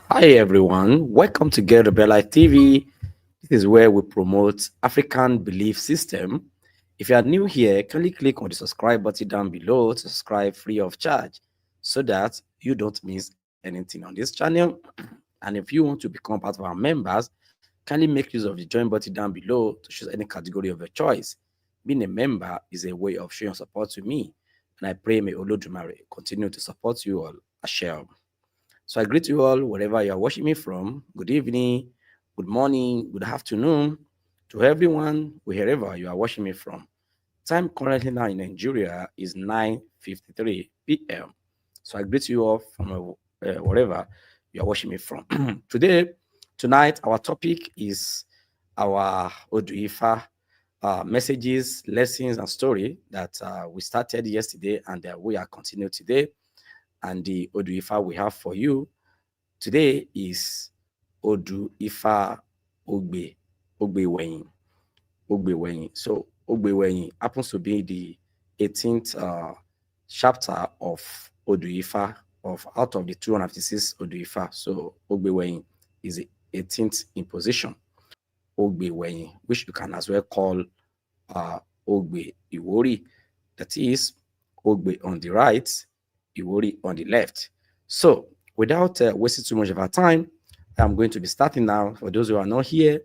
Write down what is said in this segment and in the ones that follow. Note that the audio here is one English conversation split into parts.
Hi everyone, welcome to Get Rebel Life TV. This is where we promote African belief system. If you are new here, kindly click on the subscribe button down below to subscribe free of charge so that you don't miss anything on this channel. And if you want to become part of our members, kindly make use of the join button down below to choose any category of your choice. Being a member is a way of showing support to me, and I pray may Olodumare continue to support you all. Asher. So I greet you all wherever you are watching me from. Good evening, good morning, good afternoon to everyone, wherever you are watching me from. Time currently now in Nigeria is 9:53 p.m. So I greet you all from wherever you are watching me from. Tonight, our topic is our Odu Ifa messages, lessons, and story that we started yesterday and we are continuing today. And the Odu Ifa we have for you today is Odu Ifa Ogbe, Ogbeweyin, Ogbeweyin. So Ogbeweyin happens to be the 18th chapter of Odu Ifa, of out of the 256 Odu Ifa. So Ogbeweyin is the 18th in position. Ogbeweyin, which you can as well call Ogbe Iwori. That is Ogbe on the right, Iwori on the left. So without wasting too much of our time, I'm going to be starting now. For those who are not here,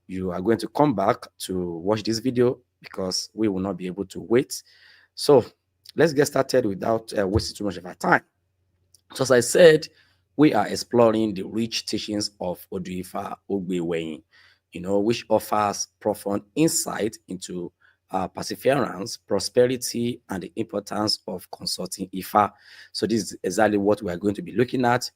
you are going to come back to watch this video because we will not be able to wait. So let's get started without wasting too much of our time. So as I said, we are exploring the rich teachings of Odu Ifa Ogbeweyin, which offers profound insight into perseverance, prosperity, and the importance of consulting Ifa. So this is exactly what we are going to be looking at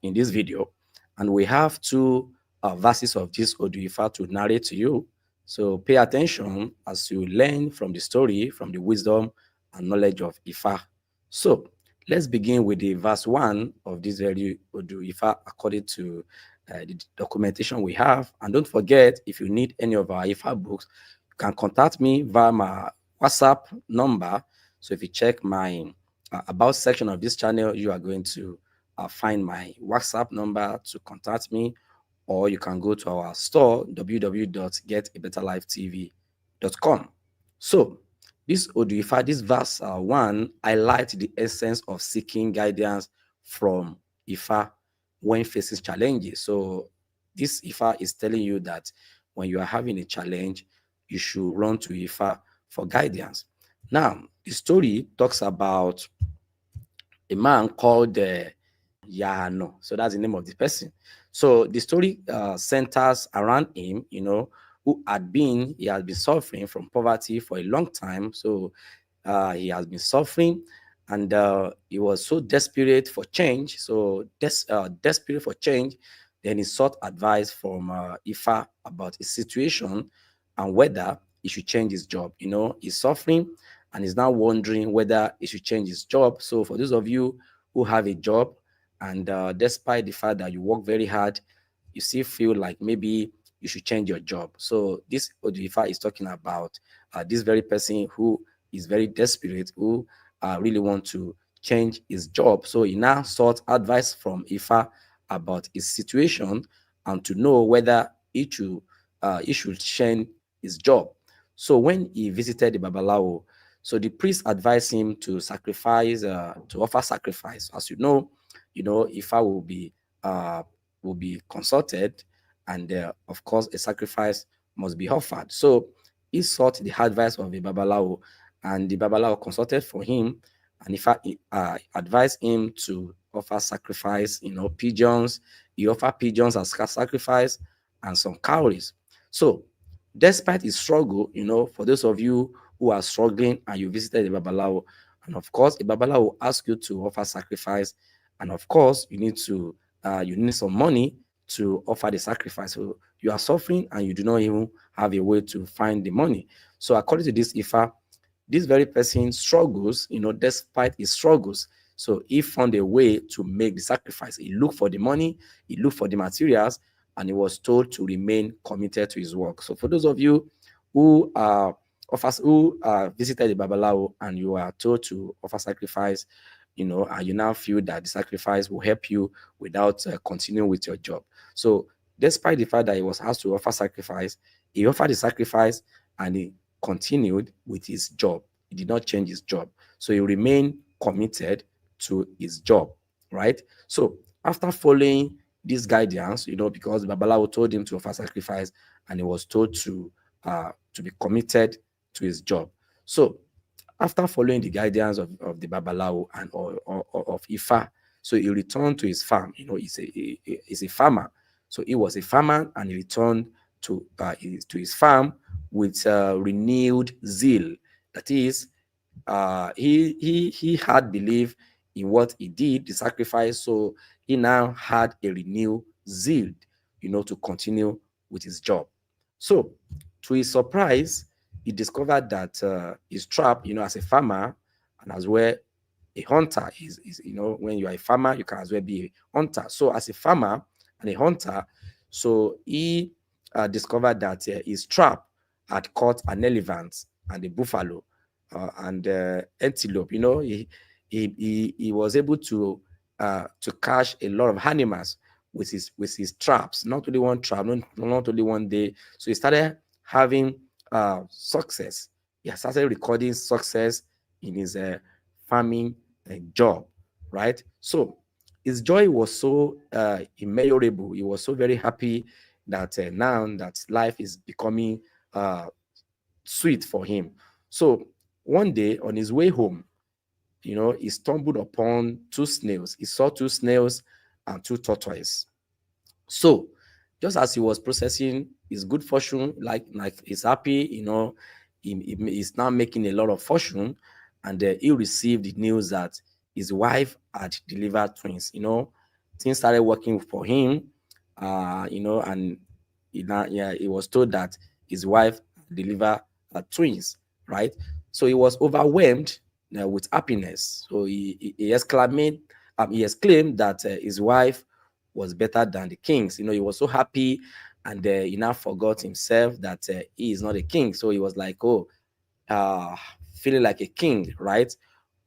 in this video. And we have two verses of this Odu Ifa to narrate to you. So pay attention as you learn from the story, from the wisdom and knowledge of Ifa. So let's begin with the verse 1 of this very Odu Ifa according to the documentation we have. And don't forget, if you need any of our Ifa books, you can contact me via my WhatsApp number. So if you check my about section of this channel, you are going to find my WhatsApp number to contact me, or you can go to our store, www.getabetterlifetv.com. So this Odu Ifa, this verse 1, highlights the essence of seeking guidance from Ifa when facing challenges. So this Ifa is telling you that when you are having a challenge, you should run to Ifa for guidance. Now, the story talks about a man called Yano. So that's the name of the person. So the story centers around him, he has been suffering from poverty for a long time. So he has been suffering and he was so desperate for change. So desperate for change, then he sought advice from Ifa about his situation and whether he should change his job. He's suffering and is now wondering whether he should change his job. So for those of you who have a job and despite the fact that you work very hard, you still feel like maybe you should change your job. So this Odu Ifa is talking about this very person who is very desperate, who really want to change his job. So he now sought advice from Ifa about his situation and to know whether he should change his job. So when he visited the Babalawo, so the priest advised him to sacrifice, to offer sacrifice. As Ifa will be consulted, and of course, a sacrifice must be offered. So he sought the advice of the Babalawo, and the Babalawo consulted for him, and Ifa advised him to offer sacrifice. Pigeons. He offered pigeons as sacrifice and some cowries. So, despite his struggle, for those of you who are struggling and you visited the Babalawo, and of course, the Babalawo will ask you to offer sacrifice, and of course, you need some money to offer the sacrifice. So you are suffering and you do not even have a way to find the money. So according to this Ifa, this very person struggles, despite his struggles. So he found a way to make the sacrifice. He looked for the money, he looked for the materials, and he was told to remain committed to his work. So for those of you who visited the Babalawo and you are told to offer sacrifice, and you now feel that the sacrifice will help you without continuing with your job. So, despite the fact that he was asked to offer sacrifice, he offered the sacrifice and he continued with his job. He did not change his job. So, he remained committed to his job, right? So, after following this guidance, because Babalawo told him to offer sacrifice and he was told to be committed to his job. So, after following the guidance of the Babalawo and of Ifa, so he returned to his farm. He's a farmer. So he was a farmer and he returned to his farm with renewed zeal. That is, he had belief in what he did, the sacrifice. So he now had a renewed zeal, to continue with his job. So, to his surprise, he discovered that his trap, as a farmer and as well a hunter is when you are a farmer, you can as well be a hunter. So, as a farmer and a hunter, so he discovered that his trap had caught an elephant and a buffalo and antelope. He was able to catch a lot of animals with his traps. Not only one trap, not only one day. So he started having success. He started recording success in his farming job, right? So his joy was so immeasurable. He was so very happy that now that life is becoming sweet for him. So one day on his way home, he stumbled upon two snails. He saw two snails and two tortoises. So just as he was processing his good fortune, like he's happy, he's now making a lot of fortune, and he received the news that his wife had delivered twins. Things started working for him, and he was told that his wife delivered twins, right? So he was overwhelmed with happiness. So he exclaimed that his wife was better than the kings. He was so happy, and he now forgot himself that he is not a king. So he was like, oh, feeling like a king, right?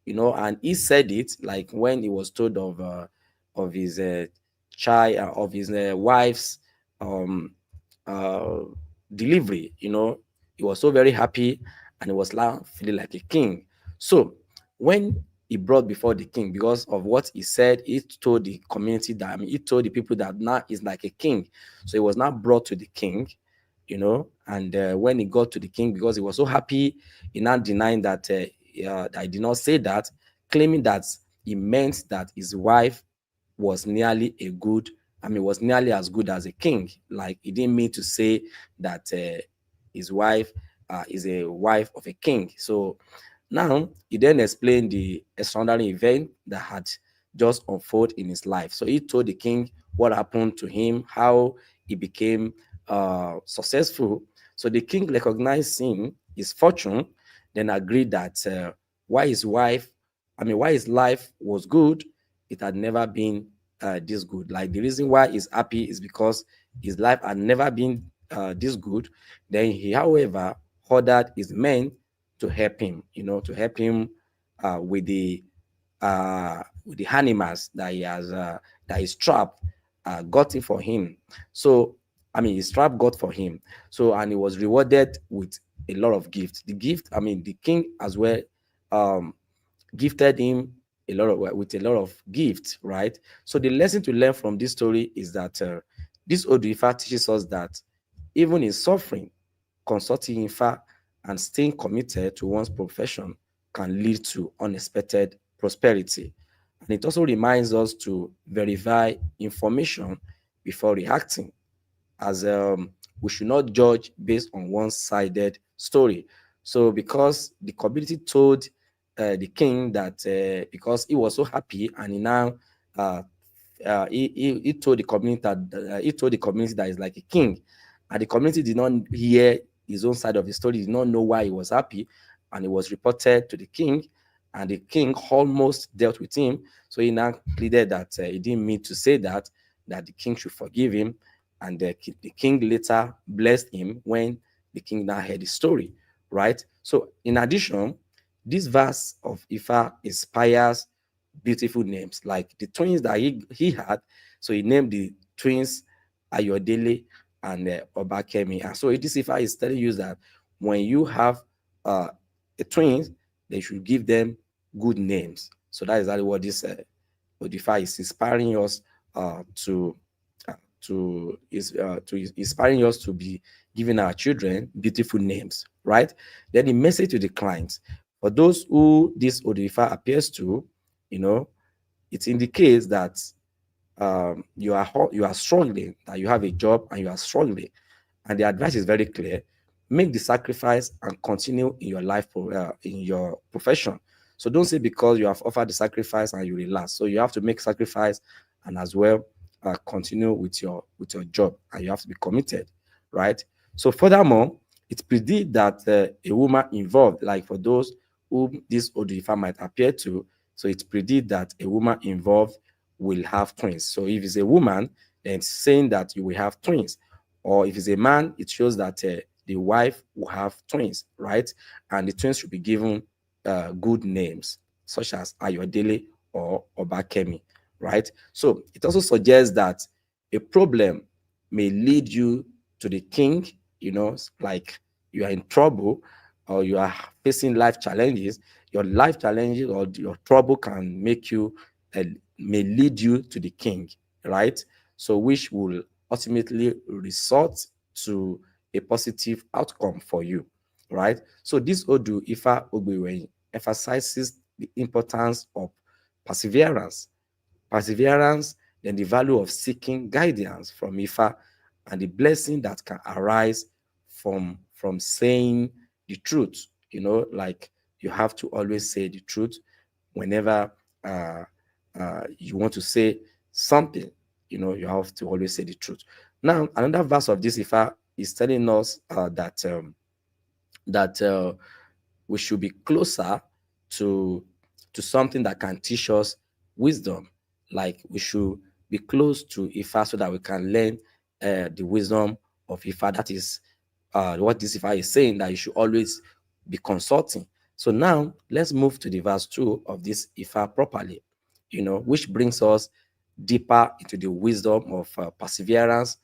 And he said it like when he was told of his child, of his wife's um uh delivery. He was so very happy and he was now feeling like a king. So when he brought before the king, because of what he said, he told the community that, he told the people that now he's like a king. So he was now brought to the king, and when he got to the king, because he was so happy, he now denying that I did not say that, claiming that he meant that his wife was nearly was nearly as good as a king. Like, he didn't mean to say that his wife is a wife of a king. So now he then explained the extraordinary event that had just unfolded in his life. So he told the king what happened to him, how he became successful. So the king recognized him, his fortune, then agreed that why his why his life was good, it had never been this good. Like, the reason why he's happy is because his life had never been this good. Then he, however, ordered his men to help him, to help him with the animals that he has that his trap got for him. So his trap got for him. So, and he was rewarded with a lot of gifts. The king as well gifted him with a lot of gifts, right? So the lesson to learn from this story is that this Odu Ifa teaches us that even in suffering, consulting Ifa and staying committed to one's profession can lead to unexpected prosperity. And it also reminds us to verify information before reacting, as we should not judge based on one-sided story. So because the community told the king that because he was so happy, and he now he told the community that he's like a king, and the community did not hear his own side of the story, did not know why he was happy, and it was reported to the king, and the king almost dealt with him. So he now pleaded that he didn't mean to say that the king should forgive him, and the king later blessed him when the king now heard the story, right? So in addition, this verse of Ifa inspires beautiful names, like the twins that he had. So he named the twins Ayodele and Obakemi. And so this Ifa is telling you that when you have a twins, they should give them good names. So that is exactly what this Odifa is inspiring us to to inspiring us to be giving our children beautiful names, right? Then the message to the clients, for those who this Odifa appears to, you know, it indicates that you are struggling, that you have a job and you are struggling, and the advice is very clear: make the sacrifice and continue in your life, in your profession. So don't say because you have offered the sacrifice and you relax. So you have to make sacrifice and as well continue with your job, and you have to be committed, right? So furthermore, it predicts that a woman involved, like for those whom this Odifa might appear to, so it predicts that a woman involved will have twins. So if it's a woman, then it's saying that you will have twins. Or if it's a man, it shows that the wife will have twins, right? And the twins should be given good names, such as Ayodele or Obakemi, right? So it also suggests that a problem may lead you to the king, like you are in trouble or you are facing life challenges. Your life challenges or your trouble can make you, uh, may lead you to the king, right? So which will ultimately result to a positive outcome for you, right? So this Odu Ifa Ogbeweyin emphasizes the importance of perseverance, perseverance, then the value of seeking guidance from Ifa, and the blessing that can arise from saying the truth. Like you have to always say the truth whenever uh, you want to say something. You have to always say the truth. Now, another verse of this Ifa is telling us that we should be closer to something that can teach us wisdom. Like we should be close to Ifa so that we can learn the wisdom of Ifa. That is what this Ifa is saying, that you should always be consulting. So now let's move to the verse 2 of this Ifa properly, which brings us deeper into the wisdom of perseverance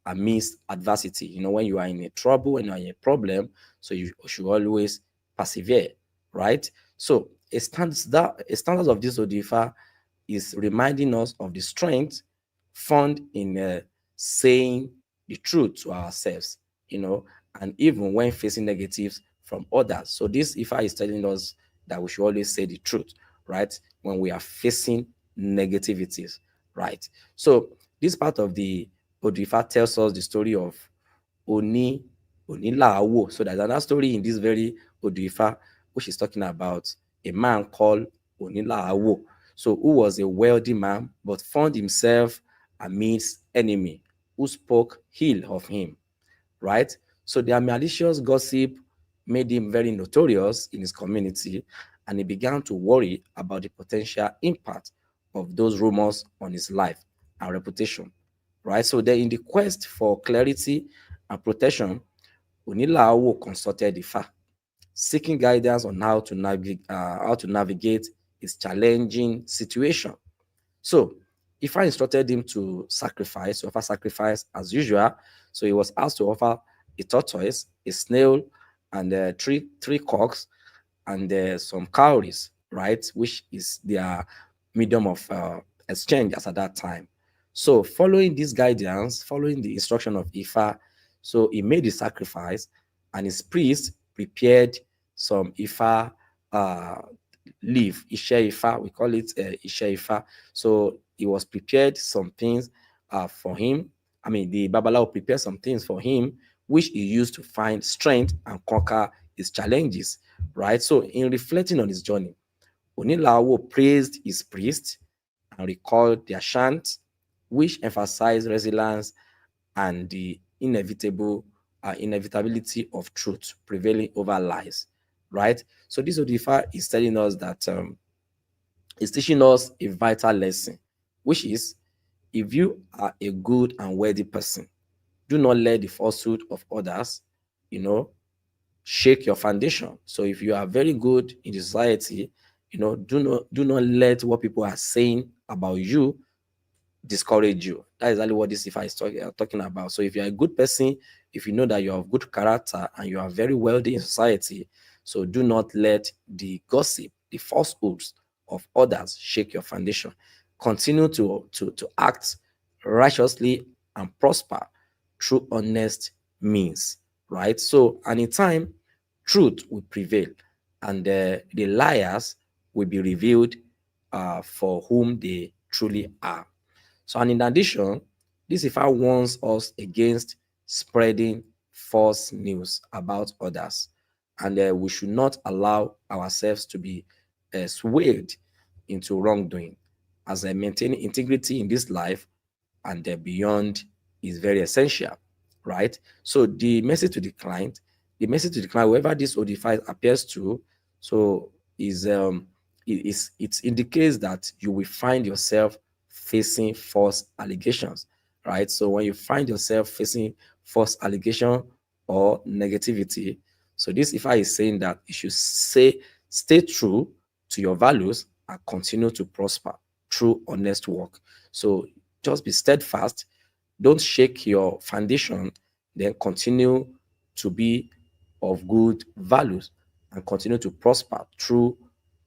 amidst adversity. When you are in a trouble, when you are in a problem, so you should always persevere, right? So a standard of this Odifa is reminding us of the strength found in saying the truth to ourselves, and even when facing negatives from others. So this Ifa is telling us that we should always say the truth, right? When we are facing negativities, right? So this part of the Odifa tells us the story of Oni Onilaawo. So there's another story in this very Oduifa, which is talking about a man called Onilaawo. So who was a wealthy man, but found himself amidst enemy who spoke ill of him, right? So their malicious gossip made him very notorious in his community, and he began to worry about the potential impact of those rumors on his life and reputation, right? So then, in the quest for clarity and protection, Onilaawo consulted Ifa, seeking guidance on how to navigate his challenging situation. So Ifa instructed him to offer sacrifice as usual. So he was asked to offer a tortoise, a snail, and three cocks, and some cowries, right, which is their medium of exchange as at that time. So following this guidance, following the instruction of Ifa, so he made the sacrifice, and his priest prepared some Ifa uh, leaf, Ishe Ifa, we call it Ishe Ifa. So he was prepared some things for him. I mean, the Babalawo prepared some things for him, which he used to find strength and conquer his challenges, right? So in reflecting on his journey, Onilawo praised his priest and recalled their chants, which emphasized resilience and the inevitability of truth prevailing over lies, right? So this Odifa is telling us that it's teaching us a vital lesson, which is, if you are a good and worthy person, do not let the falsehood of others, you know, shake your foundation. So if you are very good in the society, Do not let what people are saying about you discourage you. That is exactly what this Ifa is talking about. So if you're a good person, if you know that you have good character and you are very wealthy in society, so do not let the gossip, the falsehoods of others shake your foundation. Continue to act righteously and prosper through honest means, right? So, and in time, truth will prevail, and the liars will be revealed for whom they truly are. So, and in addition, this Ifa warns us against spreading false news about others, and we should not allow ourselves to be swayed into wrongdoing, as maintaining integrity in this life and beyond is very essential, right? So the message to the client, whoever this odifa appears to, so is it indicates that you will find yourself facing false allegations, right? So when you find yourself facing false allegation or negativity, so this Ifa is saying that you should stay true to your values and continue to prosper through honest work. So just be steadfast, don't shake your foundation, then continue to be of good values and continue to prosper through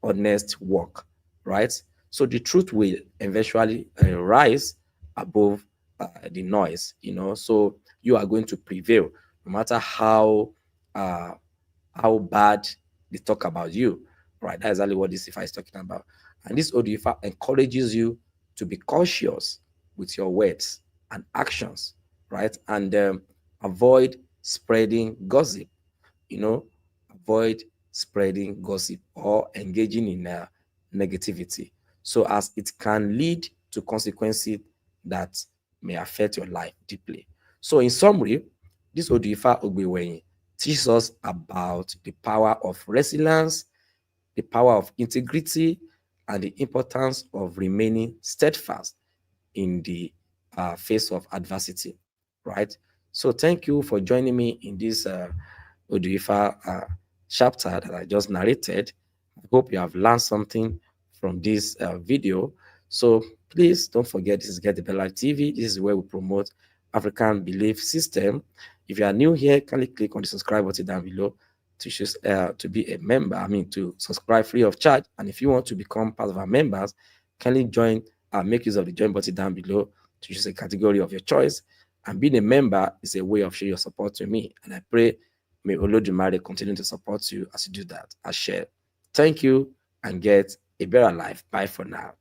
honest work, right? So the truth will eventually rise above the noise, so you are going to prevail no matter uh, how bad they talk about you, right? That's exactly what this Ifa is talking about. And this Odu Ifa encourages you to be cautious with your words and actions, right? And avoid spreading gossip, you know, avoid spreading gossip or engaging in negativity. So as it can lead to consequences that may affect your life deeply. So in summary, this Odu Ifa Ogbeweyin teaches us about the power of resilience, the power of integrity, and the importance of remaining steadfast in the face of adversity, right? So thank you for joining me in this Odu Ifa chapter that I just narrated. I hope you have learned something from this video. So please don't forget, this is Get the Bell Live TV. This is where we promote African belief system. If you are new here, kindly click on the subscribe button down below to choose to be a member. To subscribe free of charge. And if you want to become part of our members, kindly join. Make use of the join button down below to choose a category of your choice. And being a member is a way of showing your support to me. And I pray may Olodumare continue to support you as you do that. I share. Thank you and get a better life. Bye for now.